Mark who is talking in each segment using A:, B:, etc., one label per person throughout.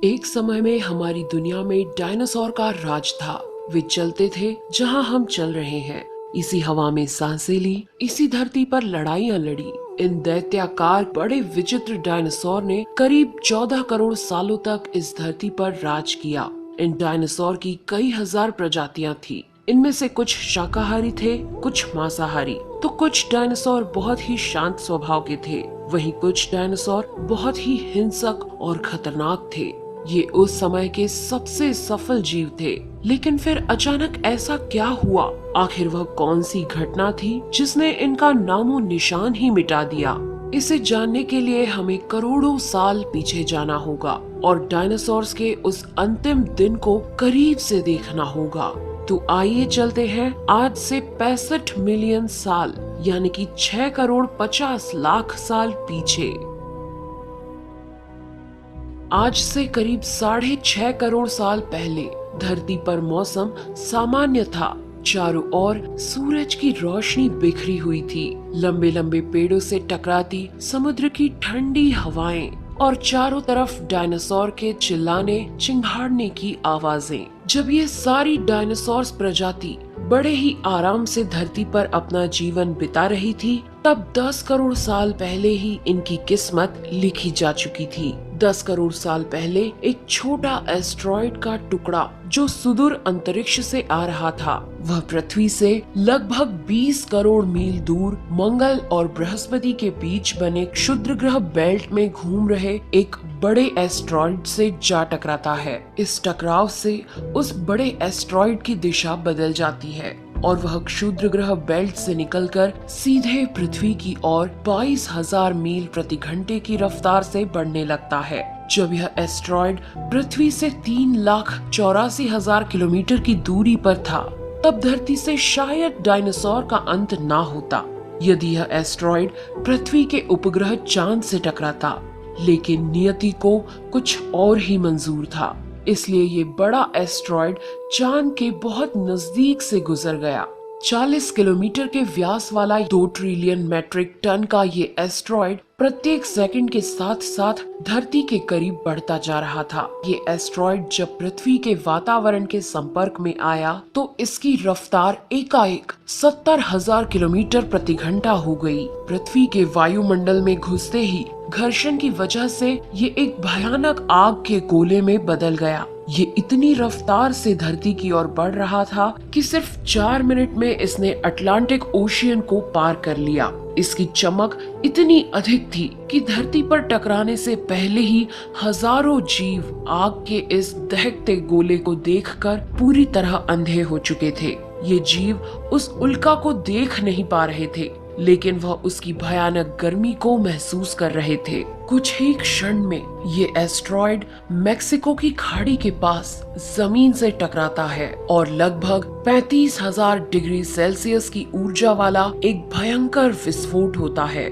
A: एक समय में हमारी दुनिया में डायनासोर का राज था। वे चलते थे जहां हम चल रहे हैं, इसी हवा में सांसें ली, इसी धरती पर लड़ाइयां लड़ी। इन दैत्याकार बड़े विचित्र डायनासोर ने करीब 14 करोड़ सालों तक इस धरती पर राज किया। इन डायनासोर की कई हजार प्रजातियां थी। इनमें से कुछ शाकाहारी थे, कुछ मांसाहारी, तो कुछ डायनासोर बहुत ही शांत स्वभाव के थे। वहीं कुछ डायनासोर बहुत ही हिंसक और खतरनाक थे। ये उस समय के सबसे सफल जीव थे। लेकिन फिर अचानक ऐसा क्या हुआ? आखिर वह कौन सी घटना थी जिसने इनका नामो निशान ही मिटा दिया? इसे जानने के लिए हमें करोड़ों साल पीछे जाना होगा और डायनासोर्स के उस अंतिम दिन को करीब से देखना होगा। तो आइए चलते हैं आज से 65 मिलियन साल यानी कि 6 करोड़ 50 लाख साल पीछे। आज से करीब 6.5 करोड़ साल पहले धरती पर मौसम सामान्य था। चारों ओर सूरज की रोशनी बिखरी हुई थी। लंबे लंबे पेड़ों से टकराती समुद्र की ठंडी हवाएं और चारों तरफ डायनासोर के चिल्लाने चिंघाड़ने की आवाजें। जब ये सारी डायनासोर प्रजाति बड़े ही आराम से धरती पर अपना जीवन बिता रही थी, तब 10 करोड़ साल पहले ही इनकी किस्मत लिखी जा चुकी थी। 10 करोड़ साल पहले एक छोटा एस्ट्रॉइड का टुकड़ा जो सुदूर अंतरिक्ष से आ रहा था, वह पृथ्वी से लगभग 20 करोड़ मील दूर मंगल और बृहस्पति के बीच बने क्षुद्र ग्रह बेल्ट में घूम रहे एक बड़े एस्ट्रॉइड से जा टकराता है। इस टकराव से उस बड़े एस्ट्रॉइड की दिशा बदल जाती है और वह क्षुद्र ग्रह बेल्ट से निकलकर सीधे पृथ्वी की ओर 22,000 मील प्रति घंटे की रफ्तार से बढ़ने लगता है। जब यह एस्ट्रॉइड पृथ्वी से 3,84,000 किलोमीटर की दूरी पर था, तब धरती से शायद डायनासोर का अंत ना होता यदि यह एस्ट्रॉइड पृथ्वी के उपग्रह चांद से टकराता। लेकिन नियति को कुछ और ही मंजूर था, इसलिए ये बड़ा एस्ट्रॉइड चांद के बहुत नजदीक से गुजर गया। 40 किलोमीटर के व्यास वाला 2 ट्रिलियन मेट्रिक टन का ये एस्ट्रॉइड प्रत्येक सेकंड के साथ साथ धरती के करीब बढ़ता जा रहा था। ये एस्ट्रॉइड जब पृथ्वी के वातावरण के संपर्क में आया तो इसकी रफ्तार एकाएक 70,000 किलोमीटर प्रति घंटा हो गई। पृथ्वी के वायुमंडल में घुसते ही घर्षण की वजह से ये एक भयानक आग के गोले में बदल गया। ये इतनी रफ्तार से धरती की ओर बढ़ रहा था कि सिर्फ 4 मिनट में इसने अटलांटिक ओशियन को पार कर लिया। इसकी चमक इतनी अधिक थी कि धरती पर टकराने से पहले ही हजारों जीव आग के इस दहकते गोले को देखकर पूरी तरह अंधे हो चुके थे। ये जीव उस उल्का को देख नहीं पा रहे थे, लेकिन वह उसकी भयानक गर्मी को महसूस कर रहे थे। कुछ ही क्षण में ये एस्ट्रॉइड मेक्सिको की खाड़ी के पास जमीन से टकराता है और लगभग 35,000 डिग्री सेल्सियस की ऊर्जा वाला एक भयंकर विस्फोट होता है।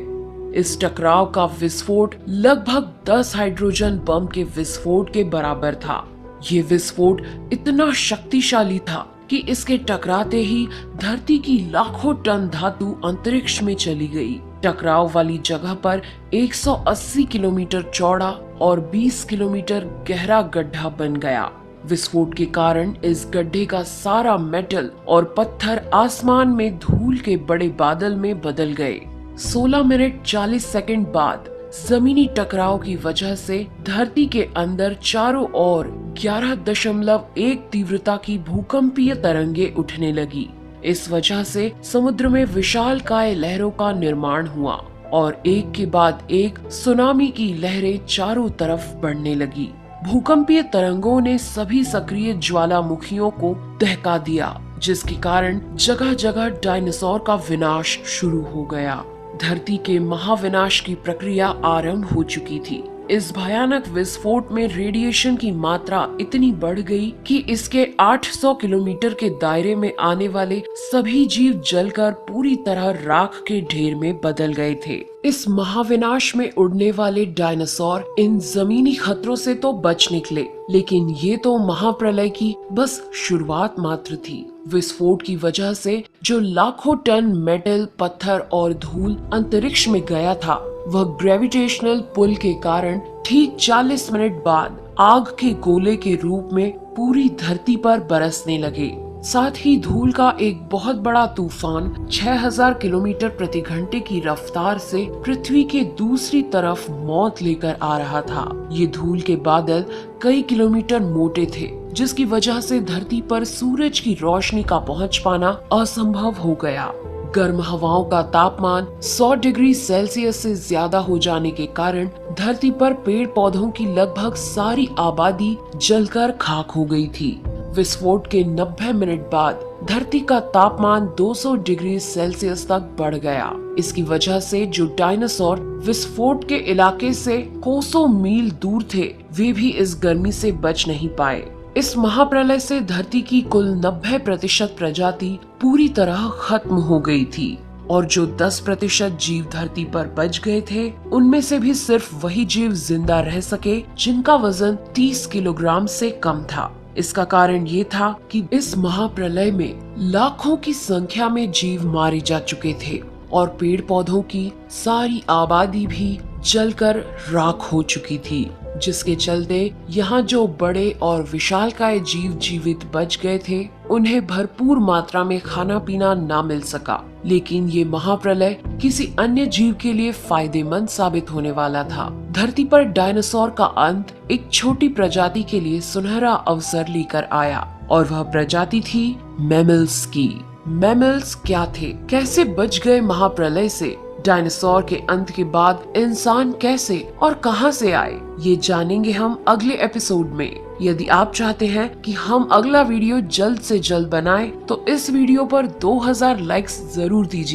A: इस टकराव का विस्फोट लगभग 10 हाइड्रोजन बम के विस्फोट के बराबर था। ये विस्फोट इतना शक्तिशाली था कि इसके टकराते ही धरती की लाखों टन धातु अंतरिक्ष में चली गई। टकराव वाली जगह पर 180 किलोमीटर चौड़ा और 20 किलोमीटर गहरा गड्ढा बन गया। विस्फोट के कारण इस गड्ढे का सारा मेटल और पत्थर आसमान में धूल के बड़े बादल में बदल गए। 16 मिनट 40 सेकंड बाद जमीनी टकराव की वजह से धरती के अंदर चारों ओर 11.1 तीव्रता की भूकंपीय तरंगे उठने लगी। इस वजह से समुद्र में विशालकाय लहरों का निर्माण हुआ और एक के बाद एक सुनामी की लहरें चारों तरफ बढ़ने लगी। भूकंपीय तरंगों ने सभी सक्रिय ज्वालामुखियों को दहका दिया, जिसके कारण जगह जगह डायनासोर का विनाश शुरू हो गया। धरती के महाविनाश की प्रक्रिया आरंभ हो चुकी थी। इस भयानक विस्फोट में रेडिएशन की मात्रा इतनी बढ़ गई कि इसके 800 किलोमीटर के दायरे में आने वाले सभी जीव जलकर पूरी तरह राख के ढेर में बदल गए थे। इस महाविनाश में उड़ने वाले डायनासोर इन जमीनी खतरों से तो बच निकले, लेकिन ये तो महाप्रलय की बस शुरुआत मात्र थी। विस्फोट की वजह से जो लाखों टन मेटल, पत्थर और धूल अंतरिक्ष में गया था, वह ग्रेविटेशनल पुल के कारण ठीक 40 मिनट बाद आग के गोले के रूप में पूरी धरती पर बरसने लगे। साथ ही धूल का एक बहुत बड़ा तूफान 6000 किलोमीटर प्रति घंटे की रफ्तार से पृथ्वी के दूसरी तरफ मौत लेकर आ रहा था। ये धूल के बादल कई किलोमीटर मोटे थे, जिसकी वजह से धरती पर सूरज की रोशनी का पहुंच पाना असंभव हो गया। गर्म हवाओं का तापमान 100 डिग्री सेल्सियस से ज्यादा हो जाने के कारण धरती पर पेड़ पौधों की लगभग सारी आबादी जलकर खाक हो गई थी। विस्फोट के 90 मिनट बाद धरती का तापमान 200 डिग्री सेल्सियस तक बढ़ गया। इसकी वजह से जो डायनासोर विस्फोट के इलाके से कोसों मील दूर थे, वे भी इस गर्मी से बच नहीं पाए। इस महाप्रलय से धरती की कुल 90% प्रजाति पूरी तरह खत्म हो गई थी और जो 10% जीव धरती पर बच गए थे, उनमें से भी सिर्फ वही जीव जिंदा रह सके जिनका वजन 30 किलोग्राम से कम था। इसका कारण ये था कि इस महाप्रलय में लाखों की संख्या में जीव मारे जा चुके थे और पेड़ पौधों की सारी आबादी भी जलकर राख हो चुकी थी, जिसके चलते यहाँ जो बड़े और विशालकाय जीव जीवित बच गए थे, उन्हें भरपूर मात्रा में खाना पीना ना मिल सका। लेकिन ये महाप्रलय किसी अन्य जीव के लिए फायदेमंद साबित होने वाला था। धरती पर डायनासोर का अंत एक छोटी प्रजाति के लिए सुनहरा अवसर लेकर आया और वह प्रजाति थी मैमल्स की। मैमल्स क्या थे, कैसे बच गए महाप्रलय से, डायनासोर के अंत के बाद इंसान कैसे और कहां से आए, ये जानेंगे हम अगले एपिसोड में। यदि आप चाहते हैं कि हम अगला वीडियो जल्द से जल्द बनाएं, तो इस वीडियो पर 2000 लाइक्स जरूर दीजिए।